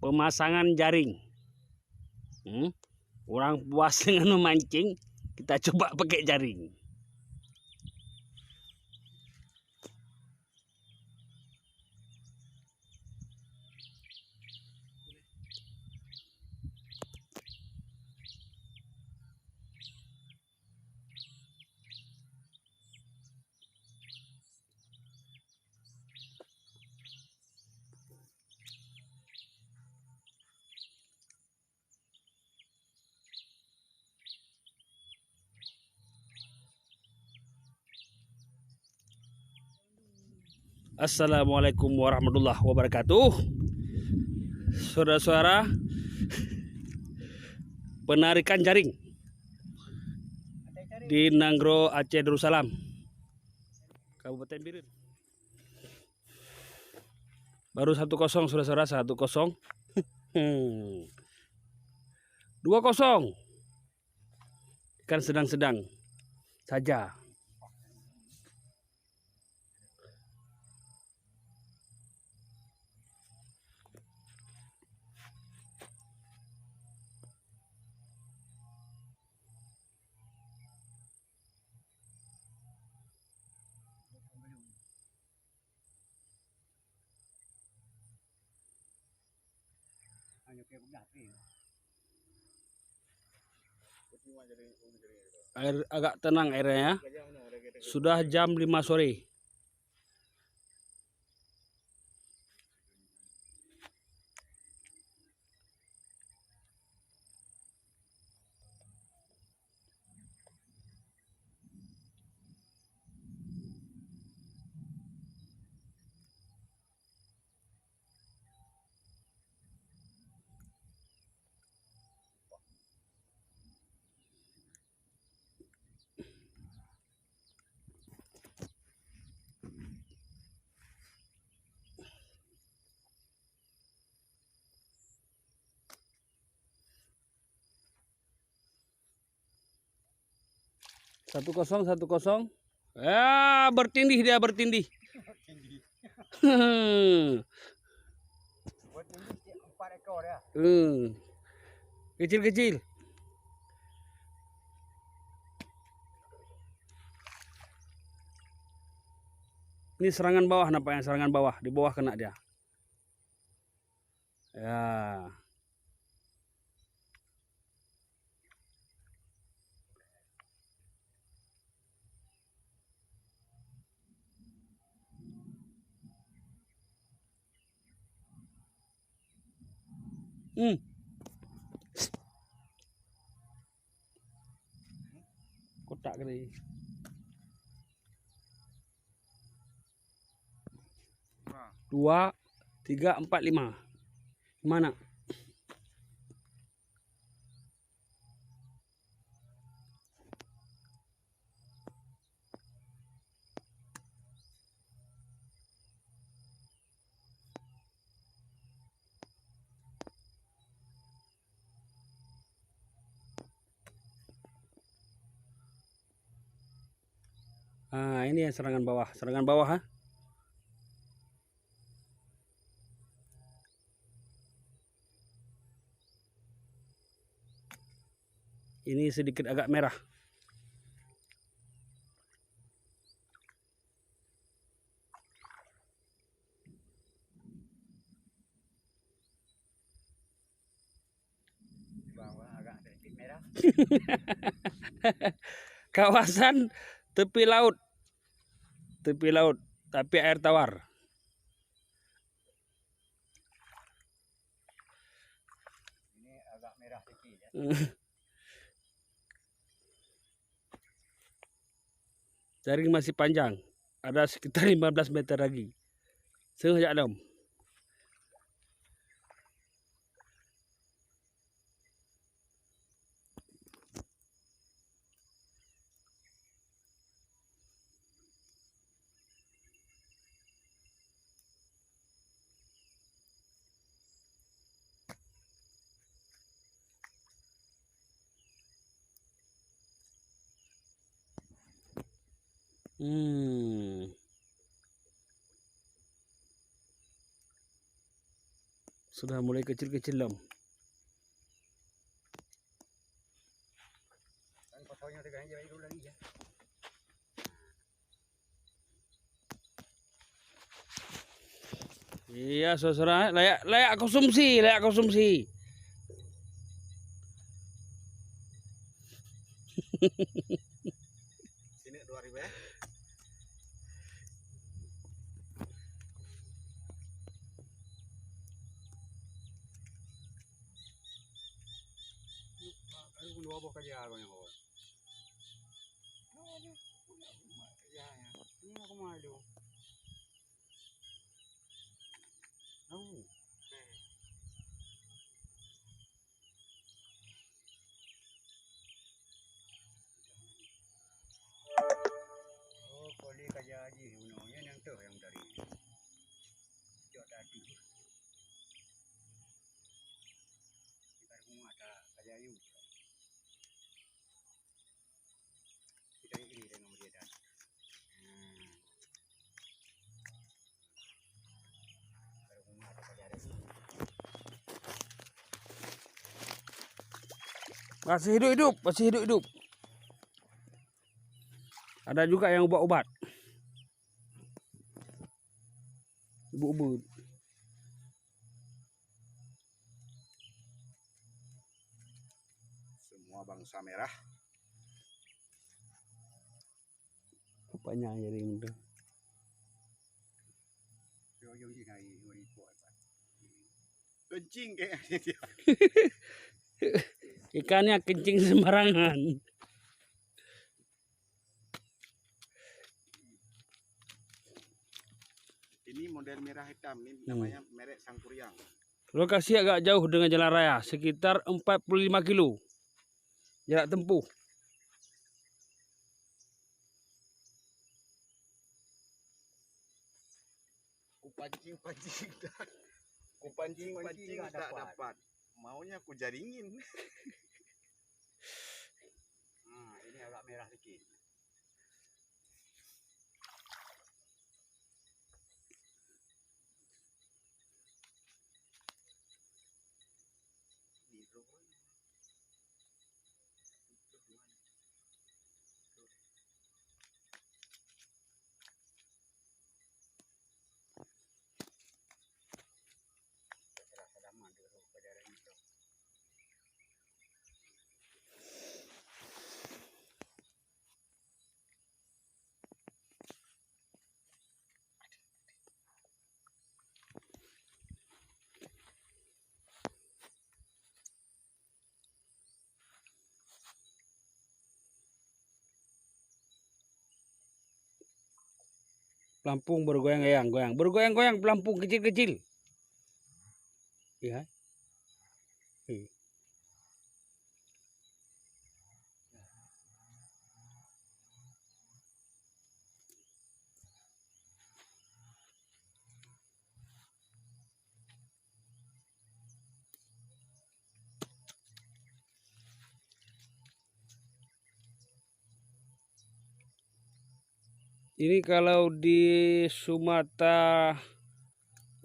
pemasangan jaring. Orang puas dengan memancing, kita coba pakai jaring. Assalamualaikum warahmatullahi wabarakatuh. Saudara-saudara, penarikan jaring di Nanggro, Aceh Darussalam, Kabupaten Biren. Baru 1-0 saudara-saudara, 1-0. 2-0. Kan sedang-sedang saja. Air agak tenang airnya ya. Sudah jam 5 sore. Satu kosong. Ya, bertindih dia bertindih. Kecil-kecil. Ini serangan bawah, nampaknya serangan bawah. Di bawah kena dia. Ya. Kotak gede. Dua, 3, 4, 5. Mana? Ah, ini yang serangan bawah. Serangan bawah, ha? Ini sedikit agak merah. Kawasan tepi laut, tapi air tawar. Ini agak merah sedikit ya. Jaring masih panjang, ada sekitar 15 meter lagi. Sejak dalam. Sudah mulai kecil-kecil lam. Kan kotornya tegang aja dulu lagi ya. Iya, saudara, layak konsumsi, layak konsumsi. Sini 2.000 ya. Aku dua buah kerja aku yang kau. Ya, ini aku malu. Oh. Oh, koli kerja haji gunanya yang tu yang dari jauh tadi. Kita rumah ada kerja yu. Kita iri dengan dia dah. Rumah ada kerja yu. Masih hidup-hidup, masih hidup-hidup. Ada juga yang ubat-ubat. Ubud-ubud. Semua bangsa merah. Rupanya jadi muda. Yo di ngai ribu apa. Kencing kayaknya dia. Ikannya kencing sembarangan. Ini model merah hitam, ini namanya merek Sangkuriang. Lokasi agak jauh dengan jalan raya, sekitar 45 kilo jarak tempuh. Kupancing tak dapat. Maunya aku jaringin. Nah, ini agak merah sedikit. Pelampung bergoyang-goyang, bergoyang-goyang pelampung kecil-kecil. Ya. Ini kalau di Sumatera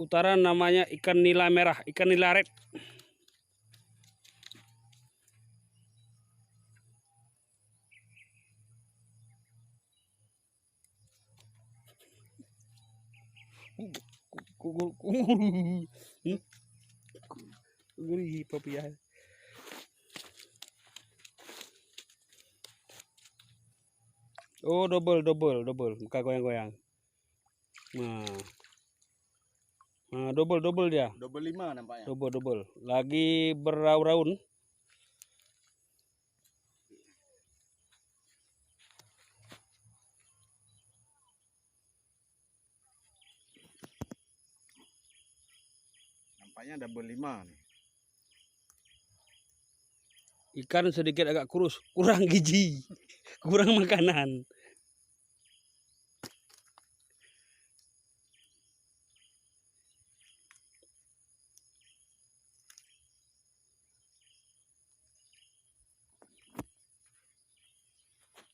Utara namanya ikan nila merah, ikan nila red. Gurih papaya. Oh, double, muka goyang-goyang. Nah, double dia. Double 5 nampaknya. Double. Lagi beraun-raun. Nampaknya double 5 nih. Ikan sedikit agak kurus, kurang gizi, kurang makanan.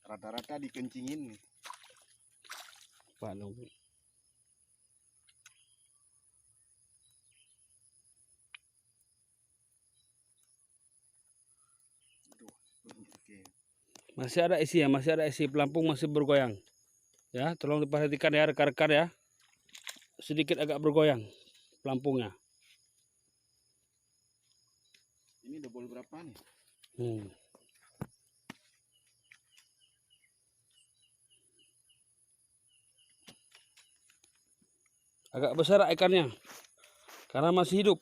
Rata-rata dikencingin nih. Pak, Masih ada isi ya, masih ada isi. Pelampung masih bergoyang. Ya, tolong diperhatikan ya rekan-rekan ya. Sedikit agak bergoyang pelampungnya. Ini double berapa nih? Agak besar ikannya karena masih hidup.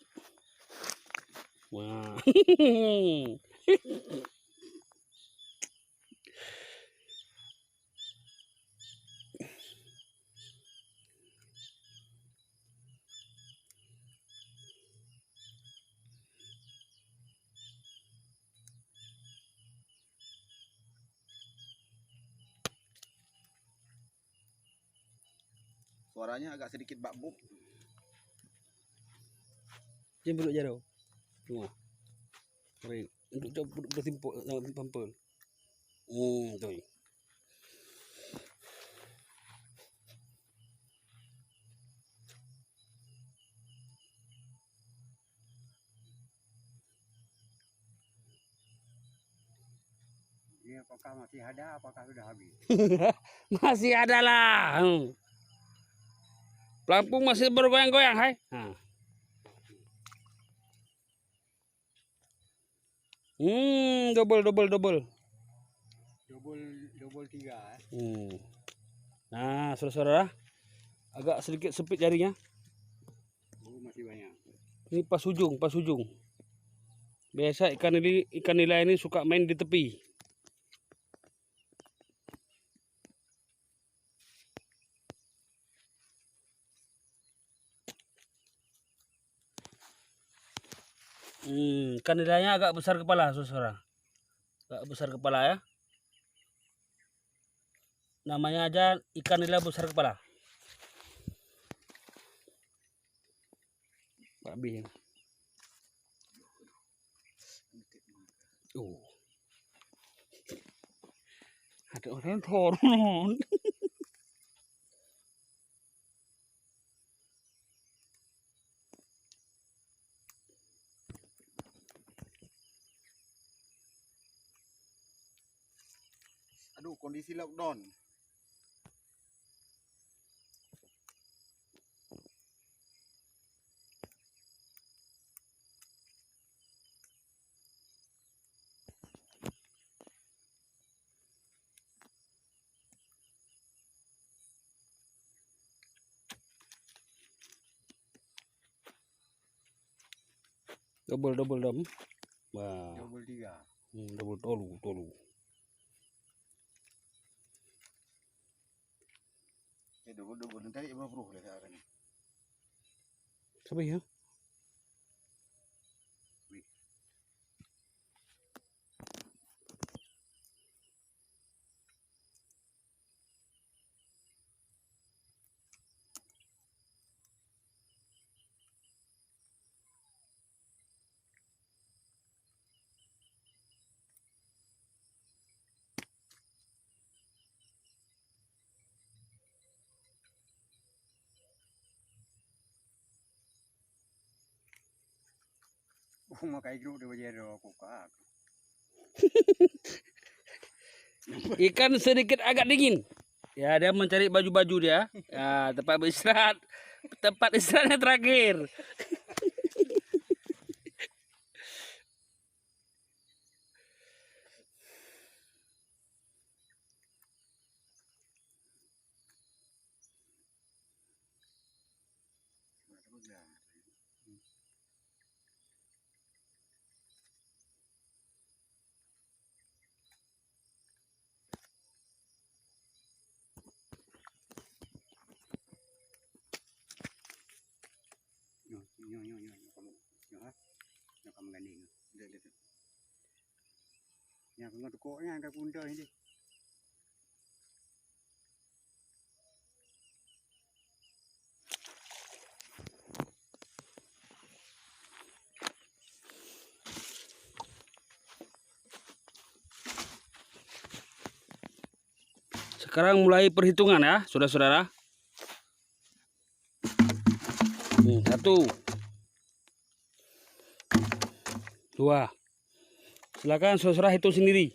Wah. Suaranya agak sedikit bakbuk. Jangan duduk jauh. Tengok. Kering. Untuk jauh bertimpuk jangan pampul. Tuh. Ini apakah masih ada? Apakah sudah habis? Masih ada lah. Pelampung masih bergoyang-goyang, hai. Double. Double 3. Nah, saudara-saudara, agak sedikit sempit jarinya. Oh, masih banyak. Ini pas ujung. Biasa ikan nila ini suka main di tepi. Ikan nilainya agak besar kepala, saudara. Agak besar kepala ya. Namanya aja ikan nila besar kepala. Pak B. Ada orang turun. Aduh, kondisi lockdown. Double dam. Wah. Double 3. Double tolu. Double nanti berapa lah sekarang. Siapa ya? Makai grup dia berjero kokak. Ikan sedikit agak dingin. Ya, dia mencari baju-baju dia. Ya, tempat beristirahat. Tempat istirahatnya terakhir. Kamu ganding. Yang kena tukoknya ada bunda ini. Sekarang mulai perhitungan ya, saudara-saudara. 1, 2. Silakan saudara hitung sendiri.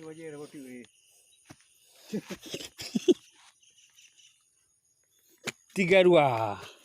aja robot ini. 32.